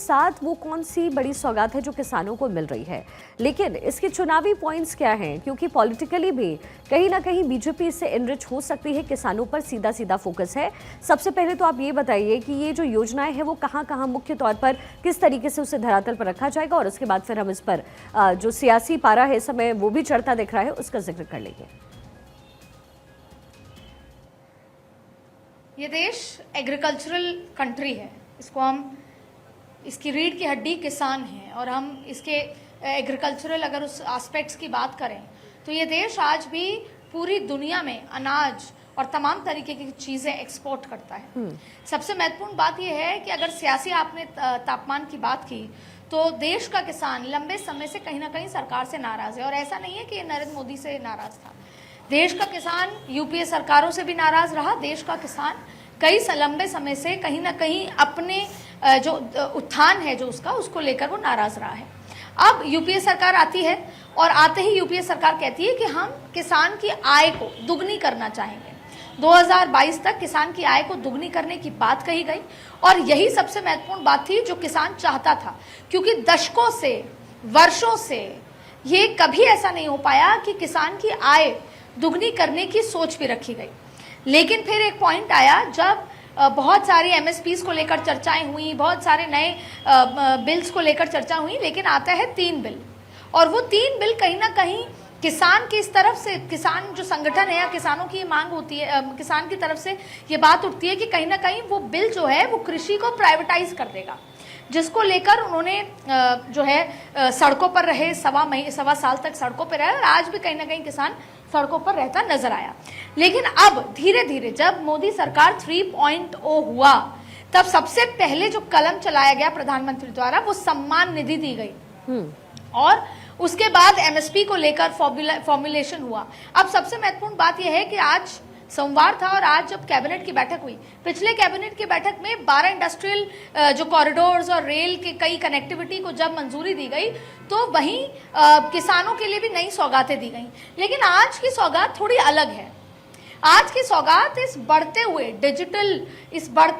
साथ वो कौन सी बड़ी सौगात है जो किसानों को मिल रही है, लेकिन इसके चुनावी पॉइंट्स क्या हैं? क्योंकि पॉलिटिकली भी कहीं ना कहीं बीजेपी इससे एनरिच हो सकती है, किसानों पर सीधा सीधा फोकस है। सबसे पहले तो आप ये बताइए कि ये जो योजनाएं हैं वो कहाँ कहाँ मुख्य तौर पर किस तरीके से उसे धरातल पर रखा जाएगा, और उसके बाद फिर हम इस पर जो सियासी पारा है इस समय वो भी चढ़ता दिख रहा है उसका जिक्र कर लेंगे। ये देश एग्रीकल्चरल कंट्री है, इसको हम इसकी रीढ़ की हड्डी किसान हैं, और हम इसके एग्रीकल्चरल अगर उस एस्पेक्ट्स की बात करें तो ये देश आज भी पूरी दुनिया में अनाज और तमाम तरीके की चीज़ें एक्सपोर्ट करता है। सबसे महत्वपूर्ण बात यह है कि अगर सियासी आपने तापमान की बात की तो देश का किसान लंबे समय से कहीं ना कहीं सरकार से नाराज़ है, और ऐसा नहीं है कि नरेंद्र मोदी से नाराज़ था। देश का किसान यूपीए सरकारों से भी नाराज़ रहा। देश का किसान कई लंबे समय से कहीं ना कहीं अपने जो उत्थान है जो उसको लेकर वो नाराज़ रहा है। अब यूपीए सरकार आती है और आते ही यूपीए सरकार कहती है कि हम किसान की आय को दुगनी करना चाहेंगे। 2022 तक किसान की आय को दुगनी करने की बात कही गई, और यही सबसे महत्वपूर्ण बात थी जो किसान चाहता था, क्योंकि दशकों से वर्षों से ये कभी ऐसा नहीं हो पाया कि किसान की आय दुगनी करने की सोच भी रखी गई। लेकिन फिर एक पॉइंट आया जब बहुत सारी एमएसपीज को लेकर चर्चाएं हुई, बहुत सारे नए बिल्स को लेकर चर्चा हुई, लेकिन आता है 3 बिल, और वो 3 बिल कहीं ना कहीं किसान की इस तरफ से, किसान जो संगठन है या किसानों की मांग होती है, किसान की तरफ से ये बात उठती है कि कहीं ना कहीं वो बिल जो है वो कृषि को प्राइवेटाइज कर देगा, जिसको लेकर उन्होंने जो है सड़कों पर रहे, सवा साल तक सड़कों पर रहे, और आज भी कहीं ना कहीं किसान सड़कों पर रहता नजर आया। लेकिन अब धीरे धीरे जब मोदी सरकार 3.0 हुआ, तब सबसे पहले जो कलम चलाया गया प्रधानमंत्री द्वारा वो सम्मान निधि दी गई, और उसके बाद एमएसपी को लेकर फॉर्मुलेशन हुआ। अब सबसे महत्वपूर्ण बात यह है कि आज सोमवार था और आज जब कैबिनेट की बैठक हुई, पिछले कैबिनेट की बैठक में 12 इंडस्ट्रियल जो कॉरिडोर्स और रेल के कई कनेक्टिविटी को जब मंजूरी दी गई तो वहीं किसानों के लिए भी नई सौगातें दी गई। लेकिन आज की सौगात थोड़ी अलग है। आज की सौगात इस बढ़ते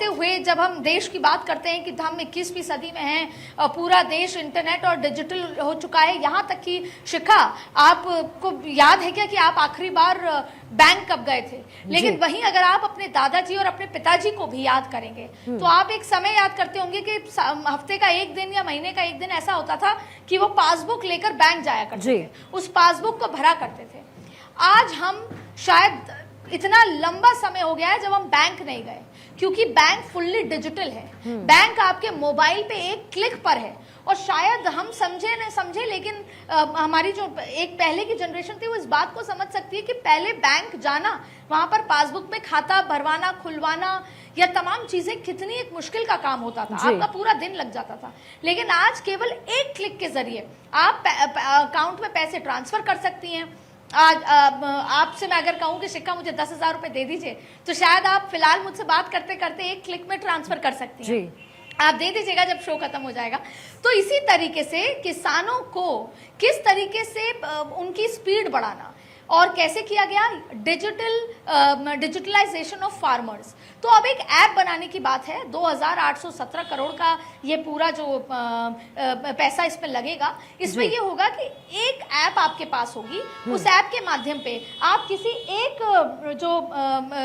हुए जब हम देश की बात करते हैं कि हम 21वीं सदी में हैं, पूरा देश इंटरनेट और डिजिटल हो चुका है, यहाँ तक कि शिखा आपको याद है क्या कि आप आखिरी बार बैंक कब गए थे? लेकिन वहीं अगर आप अपने दादाजी और अपने पिताजी को भी याद करेंगे तो आप एक समय याद करते होंगे कि हफ्ते का एक दिन या महीने का एक दिन ऐसा होता था कि वो पासबुक लेकर बैंक जाया करते थे, उस पासबुक को भरा करते थे। आज हम शायद इतना लंबा समय हो गया है जब हम बैंक नहीं गए, क्योंकि बैंक फुल्ली डिजिटल है। बैंक आपके मोबाइल पे एक क्लिक पर है, और शायद हम समझे न समझे, लेकिन हमारी जो एक पहले की जनरेशन थी वो इस बात को समझ सकती है कि पहले बैंक जाना, वहां पर पासबुक में खाता भरवाना, खुलवाना या तमाम चीजें कितनी एक मुश्किल का काम होता था, आपका पूरा दिन लग जाता था। लेकिन आज केवल एक क्लिक के जरिए आप अकाउंट में पैसे ट्रांसफर कर सकती हैं। आज आपसे मैं अगर कहूं कि शिक्का मुझे 10,000 रुपए दे दीजिए, तो शायद आप फिलहाल मुझसे बात करते करते एक क्लिक में ट्रांसफर कर सकती हैं। आप दे दीजिएगा जब शो खत्म हो जाएगा। तो इसी तरीके से किसानों को किस तरीके से उनकी स्पीड बढ़ाना और कैसे किया गया, डिजिटलाइजेशन ऑफ फार्मर्स। तो अब एक ऐप बनाने की बात है। 2,817 करोड़ का ये पूरा जो पैसा इसमें लगेगा, इसमें ये होगा कि एक ऐप आपके पास होगी, उस ऐप के माध्यम पे आप किसी एक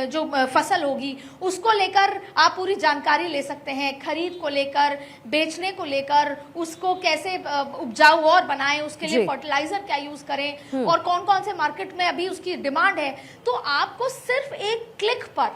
जो फसल होगी उसको लेकर आप पूरी जानकारी ले सकते हैं, खरीद को लेकर, बेचने को लेकर, उसको कैसे उपजाऊ और बनाएं, उसके लिए फर्टिलाइजर क्या यूज करें और कौन कौन से मार्केट में अभी उसकी डिमांड है। तो आपको सिर्फ एक क्लिक पर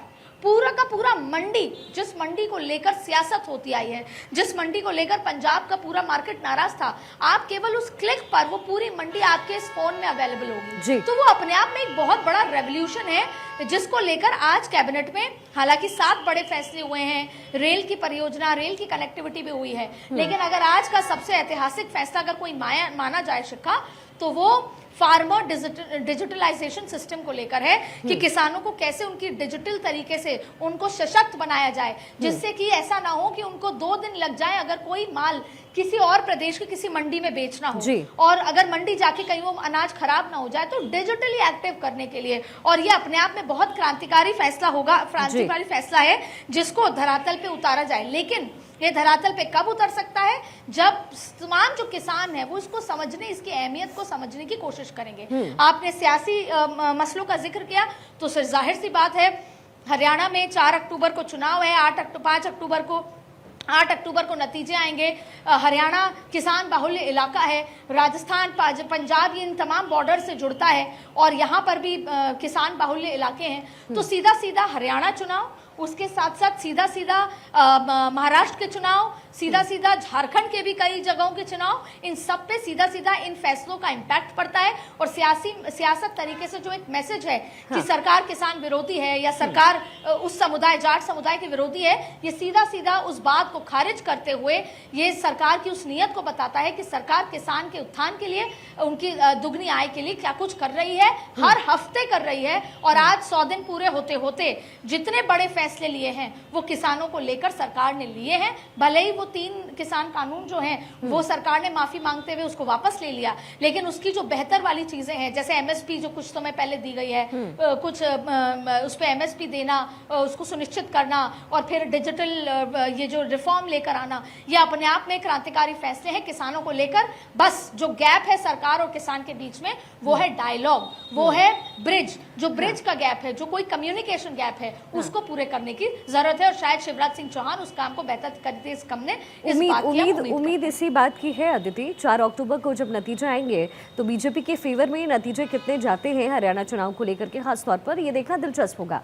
पूरा का पूरा मंडी, जिस मंडी को लेकर सियासत होती आई है, जिस मंडी को लेकर पंजाब का पूरा मार्केट नाराज था, आप केवल उस क्लिक पर वो पूरी मंडी आपके इस फोन में अवेलेबल होगी। तो वो अपने आप में एक बहुत बड़ा रेवोल्यूशन है, जिसको लेकर आज कैबिनेट में हालांकि 7 बड़े फैसले हुए हैं। रेल की परियोजना, रेल की कनेक्टिविटी भी हुई है। लेकिन अगर आज का सबसे ऐतिहासिक फैसला अगर कोई माना जाए शिखा, तो वो फार्मर डिजिटलाइजेशन सिस्टम को लेकर है कि किसानों को कैसे उनकी डिजिटल तरीके से उनको सशक्त बनाया जाए, जिससे कि ऐसा ना हो कि उनको 2 दिन लग जाए अगर कोई माल किसी और प्रदेश की किसी मंडी में बेचना हो, और अगर मंडी जाके कहीं वो अनाज खराब ना हो जाए, तो डिजिटली एक्टिव करने के लिए। और ये अपने आप में बहुत क्रांतिकारी फैसला होगा, क्रांतिकारी फैसला है जिसको धरातल पे उतारा जाए। लेकिन ये धरातल पे कब उतर सकता है, जब तमाम जो किसान है वो इसको समझने, इसकी अहमियत को समझने की कोशिश करेंगे। आपने सियासी मसलों का जिक्र किया, तो फिर जाहिर सी बात है हरियाणा में 4 अक्टूबर को चुनाव है, 8 अक्टूबर को नतीजे आएंगे। हरियाणा किसान बाहुल्य इलाका है, राजस्थान पंजाब इन तमाम बॉर्डर से जुड़ता है और यहाँ पर भी किसान बाहुल्य इलाके हैं। तो सीधा सीधा हरियाणा चुनाव, उसके साथ साथ सीधा सीधा महाराष्ट्र के चुनाव, सीधा सीधा झारखंड के भी कई जगहों के चुनाव, इन सब पे सीधा सीधा इन फैसलों का इम्पैक्ट पड़ता है। और सियासत तरीके से जो एक मैसेज है कि सरकार किसान विरोधी है या सरकार उस समुदाय, जाट समुदाय के विरोधी है, ये सीधा सीधा उस बात को खारिज करते हुए ये सरकार की उस नीयत को बताता है कि सरकार किसान के उत्थान के लिए, उनकी दुगनी आय के लिए क्या कुछ कर रही है, हर हफ्ते कर रही है। और आज 100 दिन पूरे होते होते जितने बड़े फैसले लिए हैं वो किसानों को लेकर सरकार ने लिए हैं। भले ही वो 3 किसान कानून जो हैं वो सरकार ने माफी मांगते हुए उसको वापस ले लिया, लेकिन उसकी जो बेहतर वाली चीजें हैं, जैसे एमएसपी जो कुछ समय पहले दी गई है, कुछ उस पर एमएसपी देना, उसको सुनिश्चित करना, और फिर डिजिटल ये जो रिफॉर्म लेकर आना, ये अपने आप में क्रांतिकारी फैसले हैं किसानों को लेकर। बस जो गैप है सरकार और किसान के बीच में वो है डायलॉग, वो है ब्रिज, जो ब्रिज का गैप है, जो कोई कम्युनिकेशन गैप है, उसको पूरे करने की जरूरत है। और शायद शिवराज सिंह चौहान उस काम को बेहतर करते इस कम ने इस बात की उम्मीद इसी बात की है अदिति। 4 अक्टूबर को जब नतीजे आएंगे तो बीजेपी के फेवर में नतीजे कितने जाते हैं हरियाणा चुनाव को लेकर के, खास तौर पर ये देखना दिलचस्प होगा।